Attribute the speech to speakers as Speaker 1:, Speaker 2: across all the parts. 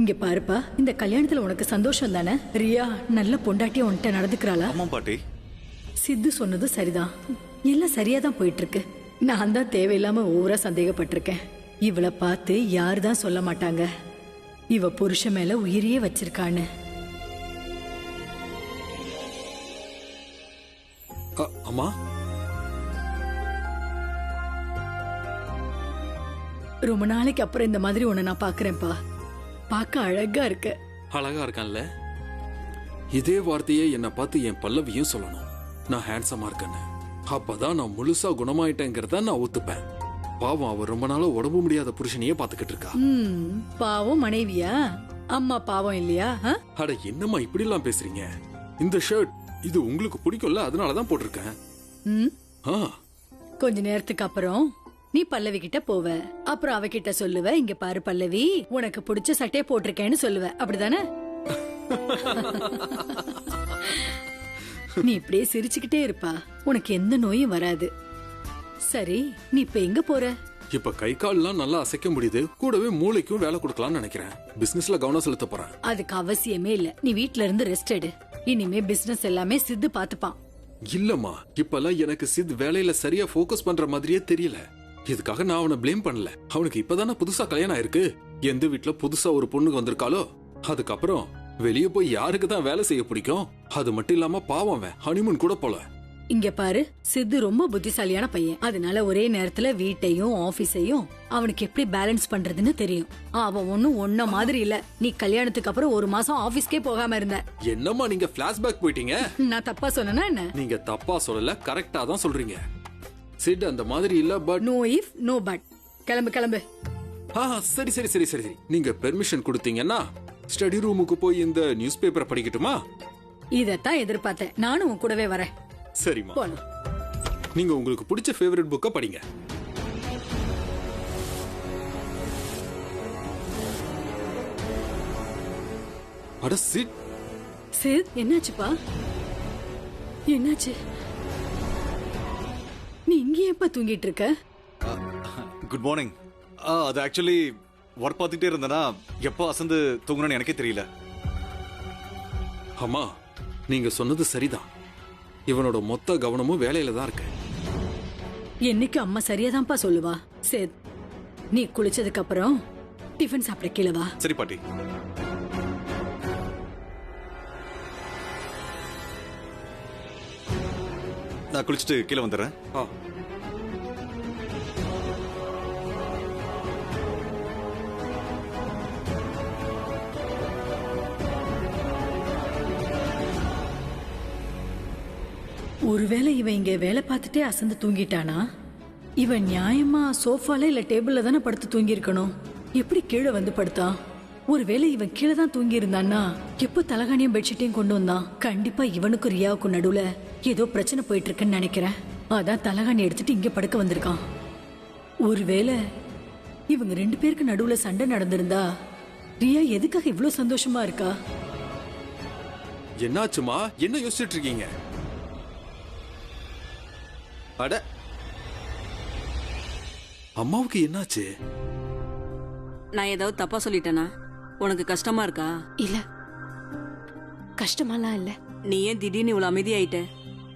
Speaker 1: இங்க பாருப்பா, இந்த கல்யாணத்துல உனக்கு சந்தோஷம் தானே? ரியா நல்ல பொண்டாட்டியா உன்கிட்ட நடந்துக்கிறாளா?
Speaker 2: ஆமா பாட்டி.
Speaker 1: சித்து சொன்னது சரிதான், எல்லாம் சரியாதான் போயிட்டு இருக்கு. நான் தான் தேவையில்லாம ஓவரா சந்தேகப்பட்டிருக்கேன். இவளை பார்த்து யாருதான் சொல்ல மாட்டாங்க இவ புருஷன் மேல உயிரையே வச்சிருக்கான்னு.
Speaker 3: அம்மா,
Speaker 1: ரொம்ப நாளைக்கு அப்புறம் இந்த மாதிரி உன்னை நான் பாக்குறேன்ப்பா. பார்க்க அழகா இருக்க.
Speaker 3: அழகா இருக்கான்ல? இதே வார்த்தையே என்னை பார்த்து என் பல்லவியும் சொல்லணும். நான் ஹேண்ட்ஸமா இருக்கேன்னு. அப்பதான் நான் முழுசா குணமாயிட்டேங்கிறத நான் ஒத்துப்பேன். பாவம், அவ ரொம்ப நாளா உடம்பு முடியாத புருஷனையே பாத்துக்கிட்டு இருக்கா.
Speaker 1: பாவம் மனைவியா? அம்மா பாவம் இல்லையா?
Speaker 3: அட என்னம்மா இப்படி எல்லாம் பேசுறீங்க? இந்த ஷர்ட் இது உங்களுக்கு பிடிக்கும்ல, அதனாலதான் போட்டிருக்கேன்.
Speaker 1: கொஞ்ச நேரத்துக்கு அப்புறம் நீ பல்லவி கிட்ட போவ. அப்புறம் அவகிட்ட சொல்லுவ, இங்க பாரு பல்லவி, உனக்கு பிடிச்ச சட்டையை போட்டிருக்கேன்னு சொல்லுவ. அப்படிதானே? நீ இப்படியே சிரிச்சுக்கிட்டே இருப்பா, உனக்கு எந்த நோயும் வராது. சரி, நீ இப்ப எங்க போற?
Speaker 3: இப்ப கை கால்லாம் நல்லா அசைக்க முடியுது, கூடவே மூளைக்கும் வேலை கொடுக்கலாம்னு நினைக்கிறேன். பிசினஸ்ல கவனம் செலுத்த போறேன்.
Speaker 1: அதுக்கு அவசியமே இல்ல. நீ வீட்ல இருந்து ரெஸ்ட் எடு. இனிமே பிசினஸ் எல்லாமே சித்து பாத்துப்பான்.
Speaker 3: இல்லம்மா, இப்பெல்லாம் எனக்கு சித் வேலையில சரியா போக்கஸ் பண்ற மாதிரியே தெரியல. இதுக்காக நான் அவனை பிளேம் பண்ணல. அவனுக்கு இப்பதானே புதுசா கல்யாணம் ஆயிருக்கு. எந்த வீட்டுல புதுசா ஒரு பொண்ணு வந்திருக்காளோ, அதுக்கப்புறம் வெளியே போய் யாருக்கு தான் வேலை செய்ய பிடிக்கும்? அது மட்டும் இல்லாம பாவம், ஹனிமூன் கூட போல.
Speaker 1: இங்க பாரு, சித்து ரொம்ப புத்திசாலியான பையன். அதனால ஒரே நேரத்துல வீட்டையும் ஆபீஸையும் அவனுக்கு எப்படி பேலன்ஸ் பண்றதுன்னு தெரியும். அவன் ஒண்ணும் ஒன்ன மாதிரி இல்ல. நீ கல்யாணத்துக்கு அப்புறம் ஒரு மாசம் ஆபீஸ்க்கே போகாம இருந்த.
Speaker 3: என்னம்மா நீங்க பிளாஷ்பேக் போயிட்டீங்க?
Speaker 1: நான் தப்பா சொன்னா என்ன?
Speaker 3: நீங்க தப்பா சொல்லல, கரெக்டா தான் சொல்றீங்க. சிட் அந்த மாதிரி இல்ல, but
Speaker 1: no if no but. கிளம்பு கிளம்பு.
Speaker 3: சரி சரி சரி சரி. நீங்க பெர்மிஷன் கொடுத்தீங்கன்னா ஸ்டடி ரூமுக்கு போய் இந்த நியூஸ் பேப்பரை படிக்கட்டுமா?
Speaker 1: இதத்தான் எதிர்பார்த்தேன். நானும் உன் கூடவே வரேன்.
Speaker 3: சரிம்மா,
Speaker 1: போலாம்.
Speaker 3: நீங்க உங்களுக்கு பிடிச்ச ஃபேவரட் புக்க படிங்க. அட சிட்.
Speaker 1: சித், என்னாச்சுப்பா? என்னாச்சு? நீ இங்க எப்ப தூங்கிட்டு இருக்க?
Speaker 2: Good morning. அது ஆக்சுவலி ஒர்க் பார்த்துட்டே இருந்தேனா, எப்போ அசந்து தூங்கணும்னு எனக்கே தெரியல.
Speaker 3: அம்மா, நீங்க சொன்னது சரிதான். இவனோட மொத்த கவனமும் வேலையில தான் இருக்கு.
Speaker 1: என்னைக்கு அம்மா சரியாதான்ப்பா சொல்லுவா. சரி, நீ குளிச்சதுக்கு அப்புறம் டிஃபன் சாப்பிட கீழே வா.
Speaker 2: சரி பாட்டி. நான் குளிச்சுட்டு கீழே வந்துடுறேன்.
Speaker 1: ஒருவேளை இவன் இங்க வேலை பார்த்துட்டே அசந்து தூங்கிட்டானா? இவன் நியாயமா சோஃபால இல்ல டேபிள்ல தானே படுத்து தூங்கி இருக்கணும். எப்படி கீழே வந்து படுத்தான்? ஒருவேளை இவன் கீழே தான் தூங்கி இருந்தான்னா எப்போ தலகாணியும் பெட்ஷீட்டையும் கொண்டு வந்தான்? கண்டிப்பா இவனுக்கும் ரியாவுக்கும் நடுவுல ஏதோ பிரச்சனை போயிட்டு இருக்குன்னு நினைக்கிறேன். அதான் தலகாணி எடுத்துட்டு இங்க படுக்க வந்திருக்கான். ஒருவேளை இவங்க ரெண்டு பேருக்கு நடுவுல சண்டை நடந்திருந்தா ரியா எதுக்காக இவ்வளவு சந்தோஷமா இருக்கா?
Speaker 3: என்னாச்சுமா? என்ன யோசிச்சுட்டு இருக்கீங்க? அட, அம்மாவுக்கு என்னாச்சு?
Speaker 4: நான் ஏதாவது தப்பா சொல்லிட்டேனா? உனக்கு கஷ்டமா இருக்கா?
Speaker 5: இல்ல, கஷ்டமாலாம் இல்ல.
Speaker 4: நீ ஏன் திடீர்னு இவ்வளவு அமைதியாயிட்ட?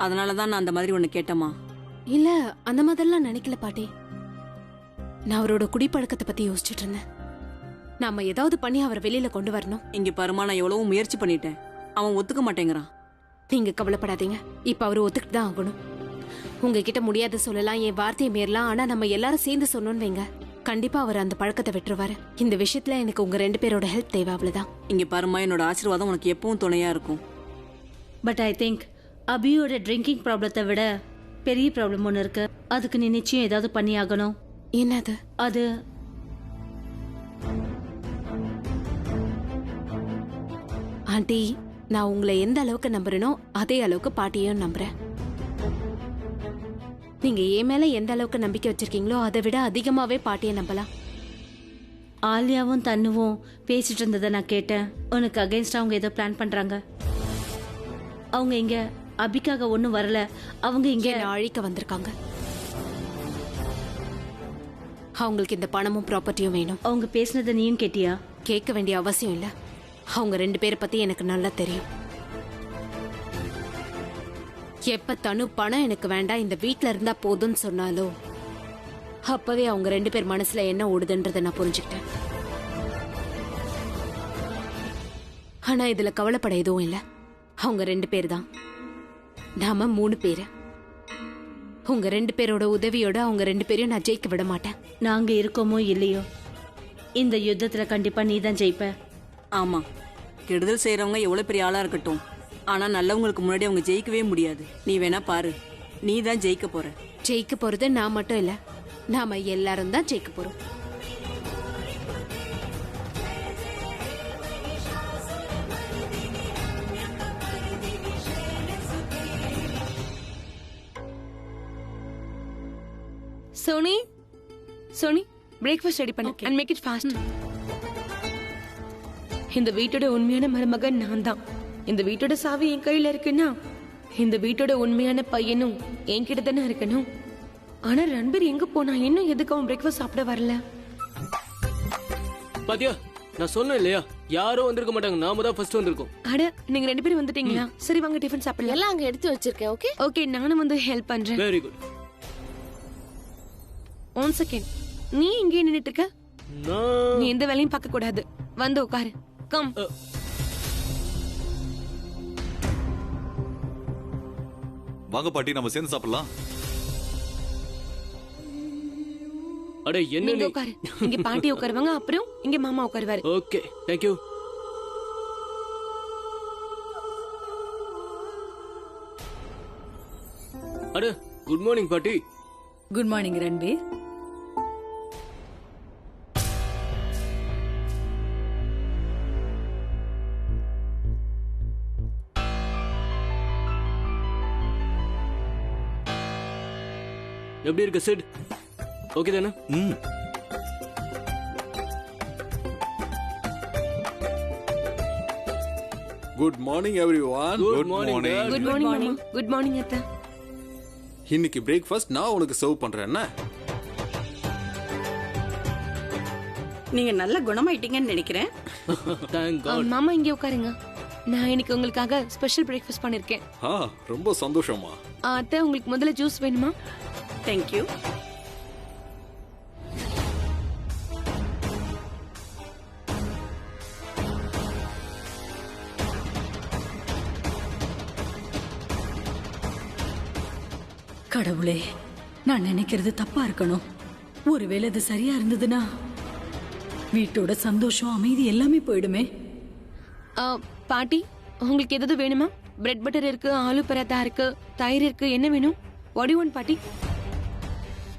Speaker 4: அதனாலதான் நான் அந்த மாதிரி உன்னை கேட்டமா?
Speaker 5: இல்ல, அந்த மாதிரிலாம் நினைக்கல பாட்டி. நான் அவரோட குடிப்பழக்கத்தை பத்தி யோசிச்சுட்டு இருந்தேன். நாம ஏதாவது பண்ணி அவரை வெளியில கொண்டு வரணும்.
Speaker 4: இங்க பருமா, நான் எவ்வளவு முயற்சி பண்ணிட்டேன். அவன் ஒத்துக்க மாட்டேங்கிறான்.
Speaker 5: நீங்க கவலைப்படாதீங்க, இப்ப அவரு ஒத்துக்கிட்டு தான் ஆகணும். உங்ககிட்ட முடியாத சொல்லலாம், என் வார்த்தையை மீறலாம், ஆனா நம்ம எல்லாரும் சேர்ந்து சொன்னோன்னு வைங்க, கண்டிப்பா அவர் அந்த பழக்கத்தை விட்டுருவாரு. இந்த விஷயத்துல எனக்கு உங்க ரெண்டு பேரோட ஹெல்ப் தேவை, அவ்வளவுதான்.
Speaker 4: இங்க பருமா, என்னோட ஆசீர்வாதம் உனக்கு எப்பவும் துணையா இருக்கும்.
Speaker 6: பட் ஐ திங்க் அபியோட ட்ரிங்கிங் ப்ராப்ளத்தை விட பெரிய ப்ராப்ளம் ஒன்று இருக்கு. அதுக்கு நீ நிச்சயம் ஏதாவது பண்ணி ஆகணும்.
Speaker 5: என்னது
Speaker 6: அது?
Speaker 5: ஆண்டி, நான் உங்களை எந்த அளவுக்கு நம்புறேனோ அதே அளவுக்கு பாட்டியையும் நம்புறேன். நீங்க என் மேல எந்த அளவுக்கு நம்பிக்கை வச்சிருக்கீங்களோ அதை விட அதிகமாவே பாட்டியை நம்பலாம்.
Speaker 6: ஆலியாவும் தன்னுவும் பேசிட்டு இருந்ததை நான் கேட்டேன். உனக்கு அகைன்ஸ்டா அவங்க ஏதோ பிளான் பண்றாங்க. அவங்க இங்க அபிக்காக ஒன்னும் வரல, அவங்க இங்க
Speaker 5: அழிக்க வந்திருக்காங்க. அவங்களுக்கு இந்த பணமும் ப்ராப்பர்ட்டியும் வேணும்.
Speaker 6: அவங்க பேசினதை நீயும் கேட்டியா?
Speaker 5: கேட்க வேண்டிய அவசியம் இல்ல. அவங்க 2 பேரை பத்தி எனக்கு நல்லா தெரியும். எப்ப தனு பணம் எனக்கு வேண்டாம், இந்த வீட்ல இருந்தா போதும்னு சொன்னாலோ அப்பவே அவங்க 2 பேர் மனசுல என்ன ஓடுதுன்றதை நான் புரிஞ்சுக்கிட்டேன். ஆனா இதுல கவலைப்பட எதுவும் இல்ல. அவங்க 2 பேர் தான், நாம 3 பேரு. உங்க 2 பேரோட உதவியோட அவங்க 2 பேரையும் நான் ஜெயிக்க விட மாட்டேன்.
Speaker 6: நாங்க இருக்கோமோ இல்லையோ, இந்த யுத்தத்துல கண்டிப்பா நீ தான் ஜெயிப்ப.
Speaker 4: ஆமா, கெடுதல் செய்யறவங்க எவ்வளவு பெரிய ஆளா இருக்கட்டும், ஆனா நல்லவங்களுக்கு முன்னாடி அவங்க ஜெயிக்கவே முடியாது. நீ வேணா பாரு, நீ தான் ஜெயிக்க போற.
Speaker 5: ஜெயிக்க போறது நான் மட்டும் இல்ல, நாம எல்லாரும் தான் ஜெயிக்க போறோம்.
Speaker 7: சோனி பிரேக்ஃபாஸ்ட் ரெடி பண்ணு and make it fast. இந்த வீட்டோட உண்மையான மருமகன் நான் தான். இந்த வீட்டோட சாவி என் கையில இருக்குன்னா இந்த வீட்டோட உண்மையான பையனும் என்கிட்ட தானே இருக்கணும். ஆனா ரன்பீர் எங்க போனா? இன்னும் எதுக்கு அவன் பிரேக்ஃபாஸ்ட் சாப்பிட வரல?
Speaker 8: பாத்தியா, நான் சொன்னேன் இல்லையா, யாரும் வந்திருக்க மாட்டாங்க, நாம தான் ஃபர்ஸ்ட் வந்திருக்கோம்.
Speaker 7: அட, நீங்க 2 பேரும் வந்துட்டீங்களா? சரி வாங்க டிஃபன் சாப்பிடலாம்.
Speaker 9: எல்லாம் அங்க எடுத்து வச்சிருக்கேன். ஓகே
Speaker 7: ஓகே, நானும் வந்து ஹெல்ப் பண்றேன்.
Speaker 8: Very good.
Speaker 7: 1 செகண்ட், நீ இங்கே நின்னுட்டு இருக்க?
Speaker 8: நான்
Speaker 7: நீ எந்த வேலையும் பார்க்க கூடாது, வந்து உட்காரு. கம்.
Speaker 2: வாங்க பாட்டி, நம்ம சேர்ந்து சாப்பிடலாம்.
Speaker 8: அட என்ன
Speaker 7: நீங்க
Speaker 8: நீ?
Speaker 7: உட்காரு. இங்க பாட்டி உட்காருவாங்க, அப்புறம் இங்க மாமா உட்காருவாரு.
Speaker 8: Okay, thank you. அட குட் மார்னிங் பாட்டி.
Speaker 1: Good morning Ranbir.
Speaker 8: எப்படி இருக்க சிட்? ஓகே தானே?
Speaker 3: Good morning everyone.
Speaker 8: Good morning.
Speaker 7: Good morning மாமா. குட் மார்னிங் அத்தை.
Speaker 3: இன்னைக்கு பிரேக்ஃபாஸ்ட் நான் உனக்கு சர்வ் பண்றேன். என்ன
Speaker 10: நீங்க நல்ல குணமாயிட்டீங்கன்னு நினைக்கிறேன்.
Speaker 8: Thank God.
Speaker 7: மாமா இங்க உட்காருங்க. நான் இன்னைக்கு உங்களுக்காக ஸ்பெஷல் பிரேக்ஃபாஸ்ட் பண்ணிருக்கேன்.
Speaker 3: ரொம்ப சந்தோஷமா.
Speaker 7: அத்தை, உங்களுக்கு முதல்ல ஜூஸ் வேணுமா?
Speaker 10: தேங்க்யூ.
Speaker 1: கடவுளே, நான் நினைக்கிறது தப்பா இருக்கணும். ஒருவேளை இது சரியா இருந்ததுன்னா வீட்டோட சந்தோஷம், அமைதி எல்லாமே போயிடுமே.
Speaker 7: பாட்டி, உங்களுக்கு எதாவது வேணுமா? பிரெட் பட்டர் இருக்கு, ஆலு பராத்தா இருக்கு, தயிர் இருக்கு. என்ன வேணும்? வாட் யூ வாண்ட் பாட்டி?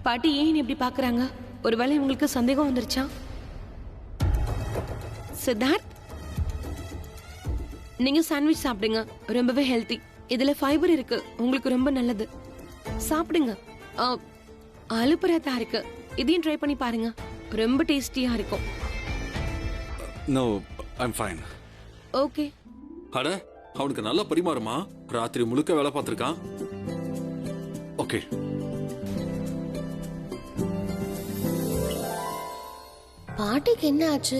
Speaker 7: பாட்டி ஏன் இப்படி பாக்குறாங்க? ஒருவேளை உங்களுக்கு சந்தேகம் வந்துருச்சா? சித்தார்த், நீங்க சாண்ட்விச் சாப்பிடுங்க, ரொம்பவே ஹெல்த்தி. இதுல ஃபைபர் இருக்கு, உங்களுக்கு ரொம்ப நல்லது. சாப்பிடுங்க. ஆலு பராத்தா இருக்கு, இதையும் ட்ரை பண்ணி பாருங்க, ரொம்ப டேஸ்டியா இருக்கும்.
Speaker 2: No, I am fine.
Speaker 7: Okay.
Speaker 3: அட, அவனுக்கு நல்லா பரிமாறுமா. ராத்திரி முழுக்க வேலை பார்த்திருக்கான்.
Speaker 2: ஓகே.
Speaker 9: பாட்டிக்கு என்ன ஆச்சு?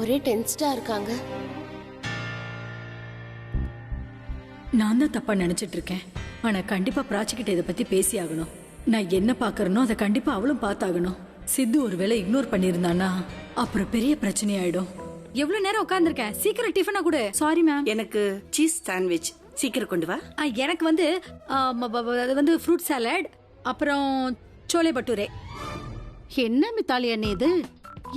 Speaker 9: ஒரே டென்ஸ்டா இருக்காங்க.
Speaker 1: நான் தான் தப்பா நினைச்சிட்டு இருக்கேன். ஆனா கண்டிப்பா பிராச்சிக்கிட்ட இதை பத்தி பேசி ஆகணும். நான் என்ன பாக்குறேனோ அதை கண்டிப்பா அவளும் பார்த்தாகணும். சித்து ஒருவேளை இக்னோர் பண்ணிருந்தானா அப்புறம் பெரிய பிரச்சனை ஆயிடும்.
Speaker 11: எவ்வளவு நேரம் உட்கார்ந்துருக்கேன், சீக்கிரம் டிஃபனா கொடு. Sorry ma'am.
Speaker 10: எனக்கு சீஸ் சாண்ட்விச் சீக்கிரம் கொண்டு வா.
Speaker 11: எனக்கு வந்து அது வந்து ஃப்ரூட் சாலட், அப்புறம் சோலே பட்டூரே.
Speaker 12: என்ன மித்தாலி அண்ணே இது?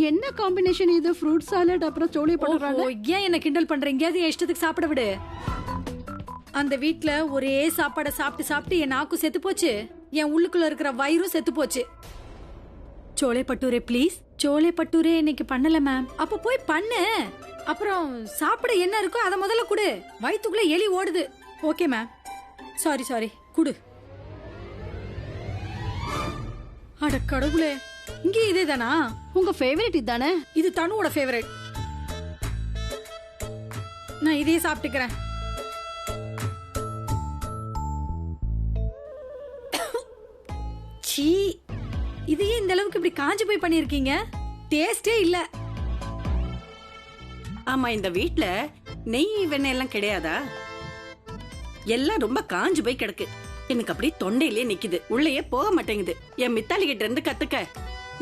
Speaker 12: என்ன காம்பினேஷன் இது? ஃப்ரூட் சாலட் அப்புறம் சோலே பட்டூரா?
Speaker 11: ஏன் என்ன கிண்டல் பண்றீங்க? அது என் இஷ்டத்துக்கு சாப்பிட விடு. அந்த வீட்ல ஒரே சாப்பாடை சாப்பிட்டு சாப்பிட்டு என் நாக்கும் செத்து போச்சு, என் உள்ளுக்குள்ள இருக்கிற வயிறும் செத்து போச்சு. சோலே பட்டூரே ப்ளீஸ். சோலே பட்டூரே இன்னைக்கு பண்ணல மேம். அப்ப போய் பண்ணு. அப்புறம் சாப்பிட என்ன இருக்கோ அதை முதல்ல குடு. வயித்துக்குள்ள எலி ஓடுது. Okay ma'am. சாரி சாரி, குடு. அட கடவுளே, இங்கே இதே தானா?
Speaker 12: உங்க ஃபேவரட் இதானே?
Speaker 11: இது தனுவோட ஃபேவரட். நான் இதையே சாப்பிட்டுக்கிறேன். சீ, இதையே இந்த அளவுக்கு இப்படி காஞ்சு போய் பண்ணிருக்கீங்க. டேஸ்டே இல்ல.
Speaker 10: ஆமா, இந்த வீட்ல நெய் வெண்ணெய் எல்லாம் கிடையாதா? எல்லாம் ரொம்ப காஞ்சு போய் கிடக்கு. எனக்கு அப்படியே தொண்டையிலே நிக்குது, உள்ளேயே போக மாட்டேங்குது. என் மித்தாலி கிட்ட இருந்து கத்துக்க.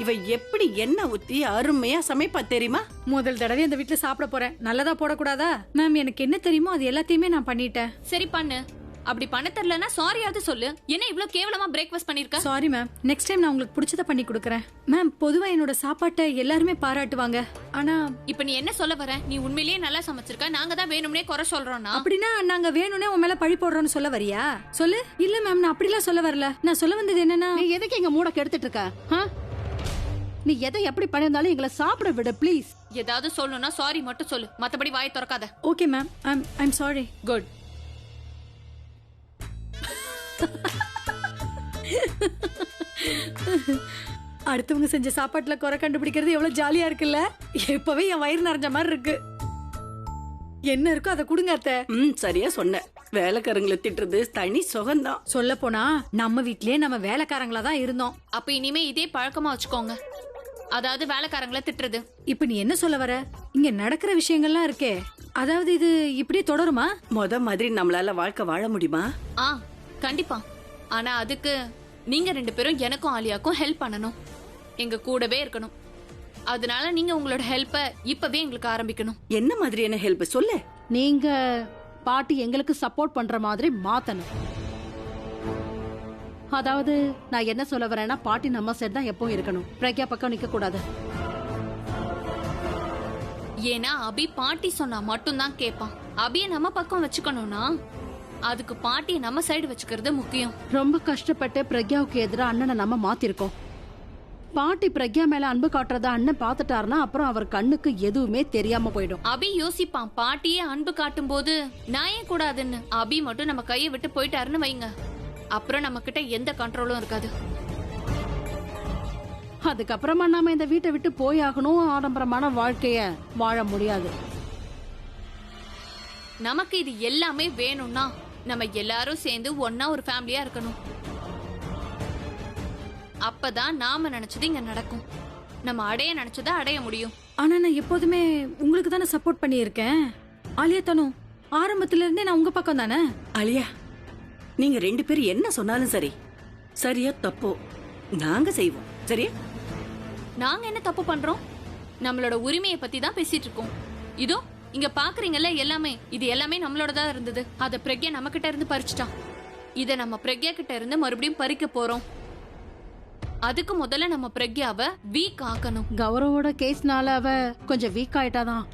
Speaker 10: இவ எப்படி எண்ணெய் ஊத்தி அருமையா சமைப்பா தெரியுமா?
Speaker 11: முதல் தடவை இந்த வீட்ல சாப்பிட போறேன். நல்லதா போடக்கூடாதா? மேம், எனக்கு என்ன தெரியுமோ அது எல்லாத்தையுமே நான் பண்ணிட்டேன்.
Speaker 13: சரி பண்ணு. அப்படி பண்ண தெரியலனா சாரியாவது சொல்லு. என்ன இவ்ளோ கேவலமா பிரேக்ஃபாஸ்ட் பண்ணிருக்க?
Speaker 11: சாரி மேம், நெக்ஸ்ட் டைம் நான் உங்களுக்கு பிடிச்சத பண்ணி கொடுக்கறேன். மேம், பொதுவா என்னோட சாப்பாட்டை எல்லாருமே பாராட்டுவாங்க. ஆனா
Speaker 13: இப்ப நீ என்ன சொல்ல வர? நீ உண்மையிலேயே நல்லா சமைச்சிருக்க, நாங்க தான் வேணும்னே குறை சொல்றோம்னா?
Speaker 11: அப்படின்னா நாங்க வேணும்னே உன் மேல பழி போடுறோம்னு சொல்ல வரியா? சொல்லு. இல்ல மேம், நான் அப்படிலாம் சொல்ல வரல. நான் சொல்ல வந்தது என்னன்னா,
Speaker 12: நீ எதுக்கு எங்க மூட கெடுத்துட்டு இருக்க? நீ எதை எப்படி பண்ணியிருந்தாலும் எங்களை சாப்பிட விடு ப்ளீஸ்.
Speaker 13: ஏதாவது சொல்லணும்னா சாரி மட்டும் சொல்லு, மத்தபடி வாயை திறக்காத.
Speaker 11: Okay ma'am, I'm sorry.
Speaker 13: Good.
Speaker 11: அடுத்தவங்க செஞ்ச சாப்பாட்டுல குறை கண்டுபிடிக்கிறது எவ்வளவு ஜாலியா இருக்குல்ல? இப்பவே என் வயிறு நிறைஞ்ச மாதிரி இருக்கு. என்ன இருக்கோ அதை கொடுங்க அத்தை.
Speaker 10: சரியா சொன்ன. வேலைக்காரங்களை திட்டுறது தனி சுகம்தான்.
Speaker 11: சொல்ல போனா நம்ம வீட்லயே நம்ம வேலைக்காரங்களா தான் இருந்தோம்.
Speaker 13: அப்ப இனிமே இதே பழக்கமா வச்சுக்கோங்க, அதாவது வேலைக்காரங்களை திட்டுறது.
Speaker 11: இப்ப நீ என்ன சொல்ல வர? இங்க நடக்கிற விஷயங்கள்லாம் இருக்கே, அதாவது இது இப்படியே தொடருமா?
Speaker 10: முத மாதிரி நம்மளால வாழ்க்கை வாழ முடியுமா?
Speaker 13: கண்டிப்பா. ஆனா அதுக்கு நீங்க 2 பேரும் எனக்கும் ஆலியாக்கும் ஹெல்ப் பண்ணணும், எங்க கூடவே இருக்கணும். அதனால நீங்க உங்களோட ஹெல்ப்ப இப்பவே எங்களுக்கு ஆரம்பிக்கணும்.
Speaker 10: என்ன மாதிரியான ஹெல்ப் சொல்லு.
Speaker 12: நீங்க பாட்டி எங்களுக்கு சப்போர்ட் பண்ற மாதிரி மாத்தணும். அதாவது நான் என்ன சொல்ல வரேன்னா, பாட்டி நம்ம சைடு தான் எப்பவும் இருக்கணும், பிரக்யா பக்கம் நிக்க கூடாது.
Speaker 13: ஏன்னா அபி பாட்டி சொன்னா மட்டும்தான் கேட்பான். அபிய நம்ம பக்கம் வச்சுக்கணும்னா அதுக்கு பாட்டியை நம்ம சைடு வச்சுக்கிறது முக்கியம்.
Speaker 12: ரொம்ப கஷ்டப்பட்டு பிரக்யாவுக்கு எதிராக அண்ணனை நம்ம மாத்திருக்கோம். பாட்டி பிரக்யா மேல அன்பு காட்டுறத அண்ணன் பாத்துட்டாருன்னா அப்புறம் அவர் கண்ணுக்கு எதுவுமே தெரியாம போயிடும்.
Speaker 13: அபி யோசிப்பான், பாட்டியே அன்பு காட்டும் போது நான் ஏன் கூடாதுன்னு. அபி மட்டும் நம்ம கையை விட்டு போயிட்டாருன்னு வைங்க, அப்புறம் நம்ம கிட்ட எந்த கண்ட்ரோலும் இருக்காது.
Speaker 12: அதுக்கப்புறமா நாம இந்த வீட்டை விட்டு போயாகணும், ஆடம்பரமான வாழ்க்கைய வாழ முடியாது.
Speaker 13: நமக்கு இது எல்லாமே வேணும்னா நம்ம எல்லாரும் சேர்ந்து ஒன்னா ஒரு ஃபேமிலியா இருக்கணும். அப்பதான் நாம நினைச்சது இங்க நடக்கும், நம்ம அடைய நினைச்சதை அடைய முடியும்.
Speaker 11: ஆனா நான் எப்போதுமே உங்களுக்கு தானே சப்போர்ட் பண்ணியிருக்கேன். ஆலியா தனு, ஆரம்பத்துல இருந்தே நான் உங்க பக்கம் தானே.
Speaker 10: ஆலியா, நீங்க 2 பேரும் என்ன சொன்னாலும் சரி, சரியா தப்போ நாங்க செய்வோம். சரியா?
Speaker 13: நாங்க என்ன தப்பு பண்றோம்? நம்மளோட உரிமையை பத்தி தான் பேசிட்டு இருக்கோம். இதோ இங்க பாக்குறீங்கல்ல, எல்லாமே இது எல்லாமே நம்மளோடதான் இருந்தது. அத பிரக்யா நம்ம கிட்ட இருந்து பறிச்சுட்டான். இத நம்ம பிரக்யா கிட்ட இருந்து மறுபடியும் பறிக்க போறோம். அதுக்கு முதல்ல நம்ம பிரக்யாவை வீக் ஆக்கணும்.
Speaker 12: கௌரவோட கேஸ்னால அவ கொஞ்சம் வீக் ஆயிட்டாதான்,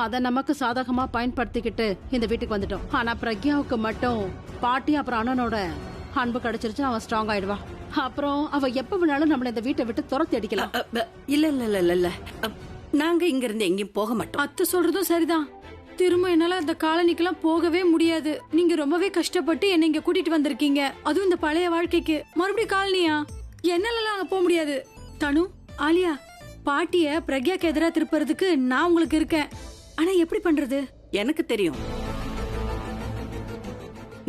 Speaker 12: அத நமக்கு சாதகமா பயன்படுத்திக்கிட்டு இந்த வீட்டுக்கு வந்துட்டோம். ஆனா பிரக்யாவுக்கு மட்டும் பாட்டி அப்புறம் அண்ணனோட அன்பு கிடைச்சிருச்சு, அவன் ஸ்ட்ராங் ஆயிடுவா. அப்புறம் அவ எப்ப வேணாலும் நம்மள இந்த வீட்டை விட்டு துரத்தி அடிக்கலாம்.
Speaker 10: இல்ல இல்ல இல்ல இல்ல, நாங்க இங்க இருந்து எங்கேயும் போக மாட்டோம்.
Speaker 11: அத்தை சொல்றதும் சரிதான். திரும்ப என்னால அந்த காலனிக்கெல்லாம் போகவே முடியாது. நீங்க ரொம்பவே கஷ்டப்பட்டு என்ன இங்க கூட்டிட்டு வந்திருக்கீங்க, அதுவும் இந்த பழைய வாழ்க்கைக்கு. மறுபடியும் காலனியா? என்னால அங்க போக முடியாது. தனு, ஆலியா, பாட்டிய பிரக்யாக்கு எதிரா திருப்பறதுக்கு நான் உங்களுக்கு இருக்கேன். ஆனா எப்படி பண்றது?
Speaker 10: எனக்கு தெரியும்.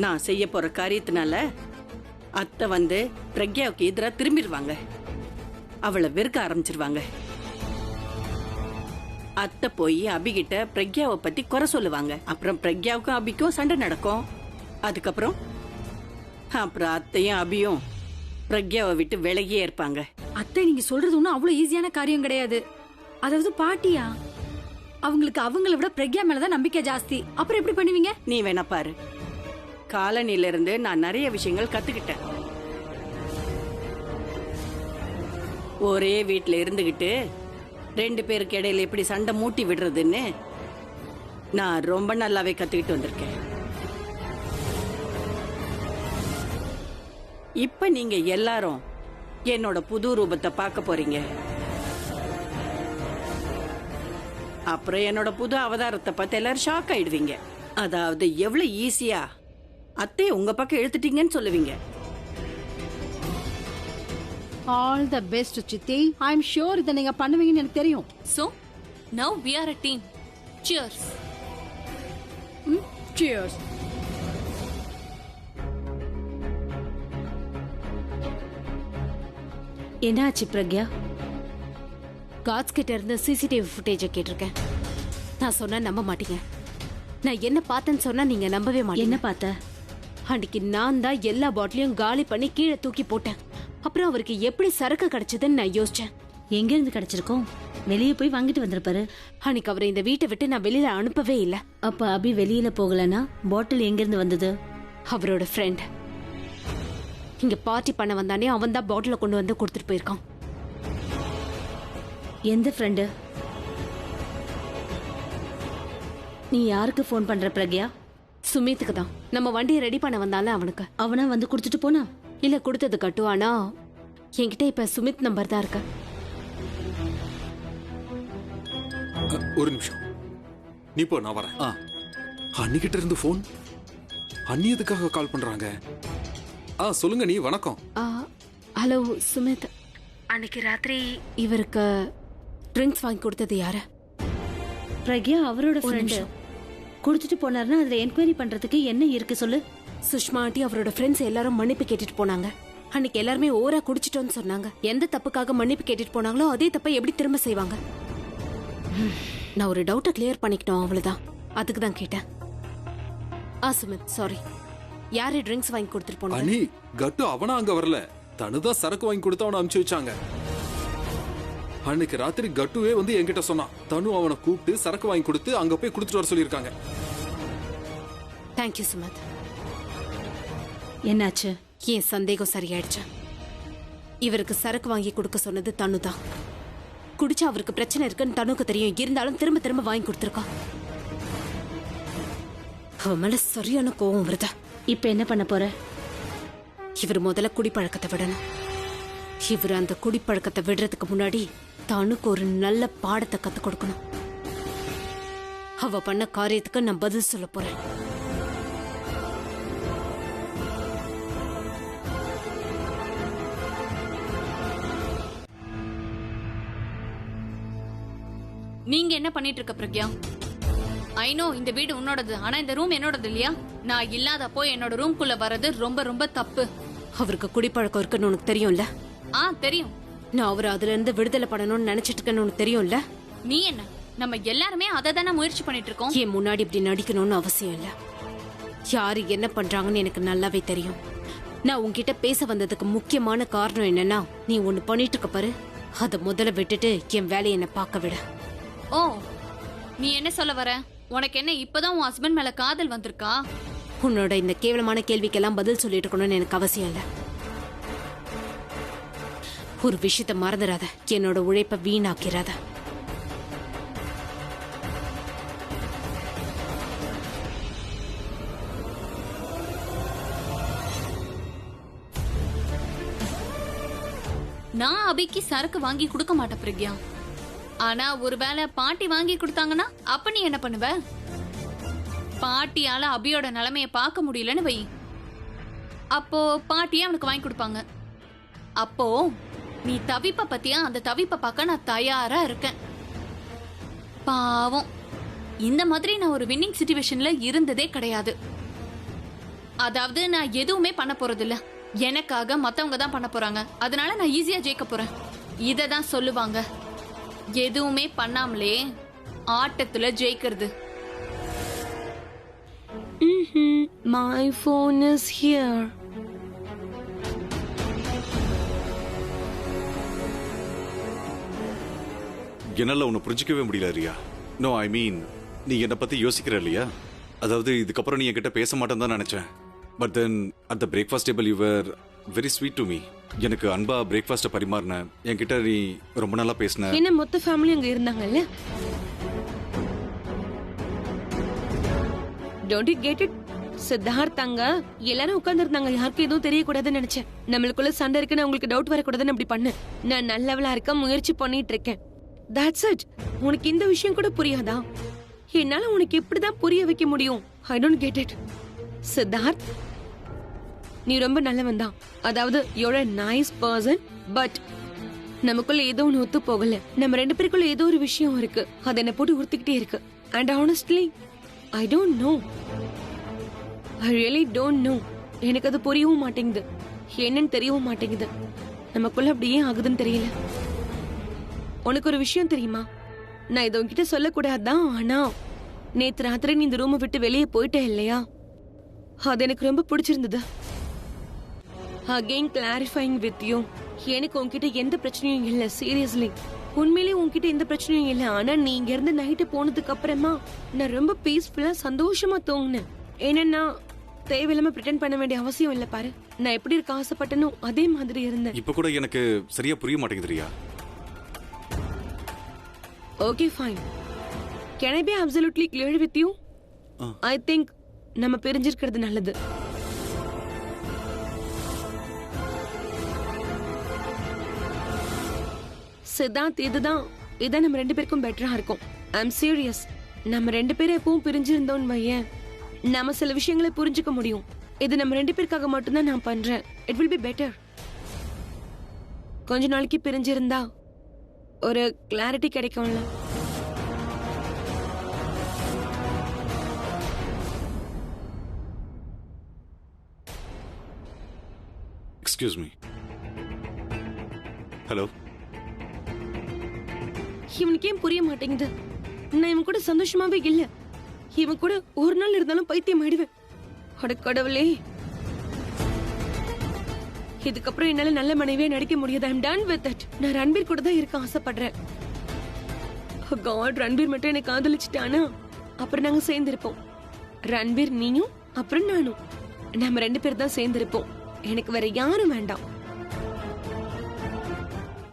Speaker 10: நான் செய்ய போற காரியத்தினால அத்தை வந்து பிரக்யாவுக்கு எதிரா திரும்பிடுவாங்க, அவளை வெறுக்க ஆரம்பிச்சிருவாங்க. அத்தை போய் அபிகிட்ட பிரக்யாவை பத்தி குறை சொல்லுவாங்க. அப்புறம் பிரக்யாவுக்கும் அபிக்கும் சண்டை நடக்கும். அதுக்கப்புறம் அத்தையும் அபியும் பிரக்யாவை விட்டு விலகியே இருப்பாங்க.
Speaker 11: அத்தை, நீங்க சொல்றது ஒன்றும் அவ்வளவு ஈஸியான காரியம் கிடையாது. அதாவது பாட்டியா, அவங்களுக்கு அவங்கள விட பிரக்யா மேலதான் நம்பிக்கை ஜாஸ்தி. அப்புறம் எப்படி பண்ணுவீங்க?
Speaker 10: நீ வேணா பாரு. காலனில இருந்து நான் நிறைய விஷயங்கள் கத்துக்கிட்டேன். ஒரே வீட்டுல இருந்துகிட்டு 2 பேருக்கு இடையில எப்படி சண்டை மூட்டி விடுறதுன்னு நான் ரொம்ப நல்லாவே கத்துக்கிட்டு வந்திருக்கேன். இப்ப நீங்க எல்லாரும் என்னோட புது ரூபத்தை பார்க்க போறீங்க. அப்புறம் என்னோட புது அவதாரத்தை பார்த்து எல்லாரும் ஷாக் ஆயிடுவீங்க. அதாவது எவ்வளவு ஈஸியா அத்தை உங்க பக்கம் எழுத்துட்டீங்கன்னு சொல்லுவீங்க.
Speaker 12: ஆல் தி பெஸ்ட் சித்தி. ஐ அம் ஷூர் இத நீங்க பண்ணுவீங்கன்னு எனக்கு தெரியும்.
Speaker 13: So now we are a team. Cheers.
Speaker 11: Cheers.
Speaker 5: என்னாச்சு பிரக்யா? காட்ஸ் கிட்ட இருந்து சிசிடிவி ஃபுட்டேஜை கேட்டிருக்கேன். நான் சொன்னா நம்ப மாட்டீங்க. நான் என்ன பார்த்தேன்னு சொன்னா நீங்க நம்பவே மாட்டீங்க.
Speaker 6: என்ன பார்த்த?
Speaker 5: அன்னைக்கு நான் தான் எல்லா பாட்டிலையும் காலி பண்ணி கீழே தூக்கி போட்டேன். அப்புறம் அவருக்கு எப்படி சரக்கு கிடைச்சதுன்னு நான் யோசிச்சேன்.
Speaker 6: எங்க இருந்து கிடைச்சிருக்கோம்? வெளியே போய் வாங்கிட்டு வந்திருப்பாரு.
Speaker 5: அன்னைக்கு அவரை இந்த வீட்டை விட்டு நான் வெளியில அனுப்பவே இல்லை.
Speaker 6: அப்ப அபி வெளியில போகலனா பாட்டில் எங்க இருந்து வந்தது?
Speaker 5: அவரோட ஃப்ரெண்ட் இங்க பார்ட்டி பண்ண வந்தானே அவன் தான் பாட்டில கொண்டு வந்து கொடுத்துட்டு போயிருக்கான்.
Speaker 6: எந்த ஃப்ரெண்டு? நீ யாருக்கு ஃபோன் பண்ற பிரக்யா?
Speaker 5: சுமித்துக்கு தான். நம்ம வண்டியை ரெடி பண்ண வந்தால அவனுக்கு.
Speaker 6: அவனா வந்து கொடுத்துட்டு போனா?
Speaker 5: இல்ல கொடுத்தது கட்டு. ஆனா என்கிட்ட இப்ப சுமித் நம்பர் தான் இருக்கு.
Speaker 3: ஒரு நிமிஷம், நீ போ, நான் வரேன். அன்னிக்கிட்ட இருந்து போன். அண்ணி எதுக்காக கால் பண்றாங்க? சொல்லுங்க நீ. வணக்கம்.
Speaker 5: ஹலோ சுமித், அன்னைக்கு ராத்திரி இவருக்கு ட்ரிங்க்ஸ் வாங்கி கொடுத்தது யாரு?
Speaker 6: பிரக்யா அவரோட ஃப்ரெண்டு. கொடுத்துட்டு போனாருன்னா அதுல என்கொயரி பண்றதுக்கு என்ன இருக்கு சொல்லு.
Speaker 5: சுஷ்மா ஆண்டி அவரோட ஃப்ரெண்ட்ஸ் எல்லாரும் மன்னிப்பு கேட்டுட்டு போனாங்க. அன்னைக்கு எல்லாருமே ஓவரா குடிச்சிட்டோன்னு சொன்னாங்க. எந்த தப்புக்காக மன்னிப்பு கேட்டுட்டு போனாங்களோ அதே தப்பை எப்படி திரும்ப செய்வாங்க? நான் ஒரு டவுட்டை கிளியர் பண்ணிக்கிட்டோம், அவ்வளவுதான். அதுக்கு தான் கேட்டேன். சுமித் சாரி. யாரு ட்ரிங்க்ஸ் வாங்கி கொடுத்துட்டு போனாங்க?
Speaker 3: அண்ணி, கட்டு அவனா அங்க வரல. தனுதான் சரக்கு வாங்கி கொடுத்து அவனை அனுப்பிச்சு வச்சாங்க. அன்னைக்கு ராத்திரி கட்டுவே வந்து என்கிட்ட சொன்னான். தனு அவனை கூப்பிட்டு சரக்கு வாங்கி கொடுத்து அங்க போய் கொடுத்துட்டு வர சொல்லியிருக்காங்க.
Speaker 5: தேங்க்யூ சுமித்.
Speaker 6: என்னாச்சு?
Speaker 5: என் சந்தேகம் சரியாயிடுச்சு. இவருக்கு சரக்கு வாங்கி கொடுக்க சொன்னது தனு தான். குடிச்சா அவருக்கு பிரச்சனை இருக்குன்னு தனுக்கு தெரியும். இருந்தாலும் திரும்ப திரும்ப வாங்கி கொடுத்துருக்கா. அவன் மேல சரியான கோவம் வருதா.
Speaker 6: இப்ப என்ன பண்ண போற?
Speaker 5: இவர் முதல்ல குடிப்பழக்கத்தை விடணும். இவர் அந்த குடிப்பழக்கத்தை விடுறதுக்கு முன்னாடி தனுக்கு ஒரு நல்ல பாடத்தை கத்துக் கொடுக்கணும். அவ பண்ண காரியத்துக்கு நான் பதில் சொல்ல போறேன்.
Speaker 13: நீங்க என்ன பண்ணிட்டு இருக்க பிரக்யா? ஐ நோ இந்த வீடு உன்னோடது, ஆனா இந்த ரூம் என்னோடது இல்லையா? நான் இல்லாதப்போ என்னோட ரூம்குள்ள வர்றது ரொம்ப ரொம்ப தப்பு.
Speaker 5: அவருக்கு குடிப்பழக்கம் இருக்குன்னு உனக்கு தெரியும்ல?
Speaker 13: தெரியும்.
Speaker 5: நான் அவர் அதுல இருந்து விடுதலை பண்ணணும்னு நினைச்சிட்டு இருக்கேன்னு உனக்கு தெரியும்ல?
Speaker 13: நீ என்ன, நம்ம எல்லாருமே அதை தானே முயற்சி பண்ணிட்டு இருக்கோம்.
Speaker 5: என் முன்னாடி இப்படி நடிக்கணும்னு அவசியம் இல்ல. யாரு என்ன பண்றாங்கன்னு எனக்கு நல்லாவே தெரியும். நான் உன்கிட்ட பேச வந்ததுக்கு முக்கியமான காரணம் என்னன்னா, நீ ஒண்ணு பண்ணிட்டு இருக்க பாரு, அதை முதல்ல விட்டுட்டு என் வேலையை என்ன பார்க்க விட.
Speaker 13: ஓ, நீ என்ன சொல்ல வர? உனக்கு என்ன இப்பதான் உன் ஹஸ்பண்ட் மேல காதல் வந்திருக்கா?
Speaker 5: உன்னோட இந்த கேவலமான கேள்விக்கெல்லாம் பதில் சொல்லிட்டு இருக்கணும்னு எனக்கு அவசியம் இல்ல. ஒரு விஷயத்த மறந்துடாத, என்னோட உழைப்ப வீணாக்கிறாத.
Speaker 13: நான் அபிக்கு சரக்கு வாங்கி கொடுக்க மாட்டேன் பிரக்யா. ஆனா ஒருவேளை பாட்டி வாங்கி கொடுத்தாங்கன்னா அப்ப நீ என்ன பண்ணுவ? பாட்டியால அபியோட நிலைமைய பார்க்க முடியலன்னு வை. அப்போ பாட்டியே அவனுக்கு வாங்கி கொடுப்பாங்க. அப்போ நீ தவிப்ப பத்தியா? அந்த தவிப்ப பார்க்க நான் தயாரா இருக்கேன். பாவம், இந்த மாதிரி நான் ஒரு வின்னிங் சிச்சுவேஷன்ல இருந்ததே கிடையாது. அதாவது நான் எதுவுமே பண்ண போறது இல்ல, எனக்காக மத்தவங்க தான் பண்ண போறாங்க. அதனால நான் ஈஸியா ஜெயிக்க போறேன். இததான் சொல்லுவாங்க, எதுவுமே பண்ணாமலே ஆட்டத்துல ஜெயிக்கிறது.
Speaker 7: My phone is here.
Speaker 2: என்னால உன்னை புரிஞ்சிக்கவே முடியல ரியா. நோ, ஐ மீன், நீ என்னை பத்தி யோசிக்கிற இல்லையா? அதாவது இதுக்கப்புறம் நீ என்கிட்ட பேச மாட்டேன்னு தான் நினைச்சேன். But then at the breakfast table you were very sweet to me. எனக்கு அன்பா பிரேக்ஃபாஸ்ட்டை பரிமாறின, என்கிட்ட நீ ரொம்ப நல்லா பேசின.
Speaker 7: என்ன மொத்த ஃபேமிலி அங்க இருந்தாங்கல்ல? Don't you get it? Siddharth அங்க எல்லாரும் உட்கார்ந்து இருந்தாங்க. யாருக்கும் எதுவும் தெரியக்கூடாதுன்னு நினைச்சேன். நம்மளுக்குள்ள சண்டை இருக்குன்னு அவங்களுக்கு டவுட் வரக்கூடாதுன்னு அப்படி பண்ணு. நான் நல்லவளா இருக்க முயற்சி பண்ணிட்டு இருக்கேன். That's it. உனக்கு இந்த விஷயம் கூட புரியாதா? என்னால உனக்கு எப்படிதான் புரிய வைக்க முடியும்? I don't get it. Siddharth, நீ ரொம்ப நல்லவன் தான். அதாவது you're a nice person, but நமக்குள்ள ஏதோ ஒன்று ஒத்து போகல. நம்ம ரெண்டு பேருக்குள்ள ஏதோ ஒரு விஷயம் இருக்கு. அது என்ன போட்டு உறுத்திக்கிட்டே இருக்கு. And honestly, I don't know. I really don't know. எனக்கு அது புரியவும் மாட்டேங்குது, என்னன்னு தெரியவும் மாட்டேங்குது. நமக்குள்ள அப்படி ஏன் ஆகுதுன்னு தெரியல. உனக்கு ஒரு விஷயம் தெரியுமா? நான் இதை உன்கிட்ட சொல்லக்கூடாதுதான். ஆனா நேத்து ராத்திரி நீ இந்த ரூமை விட்டு வெளியே போயிட்ட இல்லையா, அது எனக்கு ரொம்ப பிடிச்சிருந்தது. அகைன் கிளாரிஃபைங் வித் யூ, எனக்கு உன்கிட்ட எந்த பிரச்சனையும் இல்ல. சீரியஸ்லி, உண்மையிலேயே உன்கிட்ட எந்த பிரச்சனையும் இல்ல. ஆனா நீ இங்க இருந்து நைட்டு போனதுக்கு அப்புறமா நான் ரொம்ப பீஸ்ஃபுல்லா சந்தோஷமா தூங்கினேன். ஏன்னா தேவையில்லாம பிரிட்டன் பண்ண வேண்டிய அவசியம் இல்ல. பாரு, நான் எப்படி இருக்க ஆசைப்பட்டனோ அதே மாதிரி இருந்தேன்.
Speaker 2: இப்ப கூட எனக்கு சரியா புரிய மாட்டேங்குது Riya.
Speaker 7: Okay fine, can I be absolutely clear with you? I think நம்ம பிரிஞ்சிருக்கிறது நல்லது. சித்தார்த், இதுதான் நம்ம 2 பேருக்கும் பெட்டரா இருக்கும். ஐ அம் சீரியஸ். நம்ம 2 பேரும் எப்பவும் பிரிஞ்சிருந்தோம்னு வையேன், நம்ம சில விஷயங்களை புரிஞ்சுக்க முடியும். இது நம்ம 2 பேருக்காக மட்டும்தான் நான் பண்றேன். It will be better. கொஞ்ச நாளைக்கு பிரிஞ்சிருந்தா ஒரு கிளாரிட்டி கிடைக்கும்ல.
Speaker 2: Excuse me. ஹலோ.
Speaker 7: இவனுக்கு ஏன் புரிய மாட்டேங்குது? நான் இவன் கூட சந்தோஷமாவே இல்ல. இவன் கூட ஒரு நாள் இருந்தாலும் பைத்தியம் ஆயிடுவேன். அட கடவுளே, இதுக்கப்புறம் என்னால நல்ல மனைவியா நடிக்க முடியாது. I'm done with it. நான் ரன்பீர் கூட தான் இருக்க ஆசைப்படுறேன். காட், ரன்பீர் மட்டும் என்னை காதலிச்சுட்டானா அப்புறம் நாங்க சேர்ந்திருப்போம். ரன்பீர், நீயும் அப்புறம் நானும், நம்ம 2 பேர் தான் சேர்ந்திருப்போம். எனக்கு வேற யாரும் வேண்டாம்.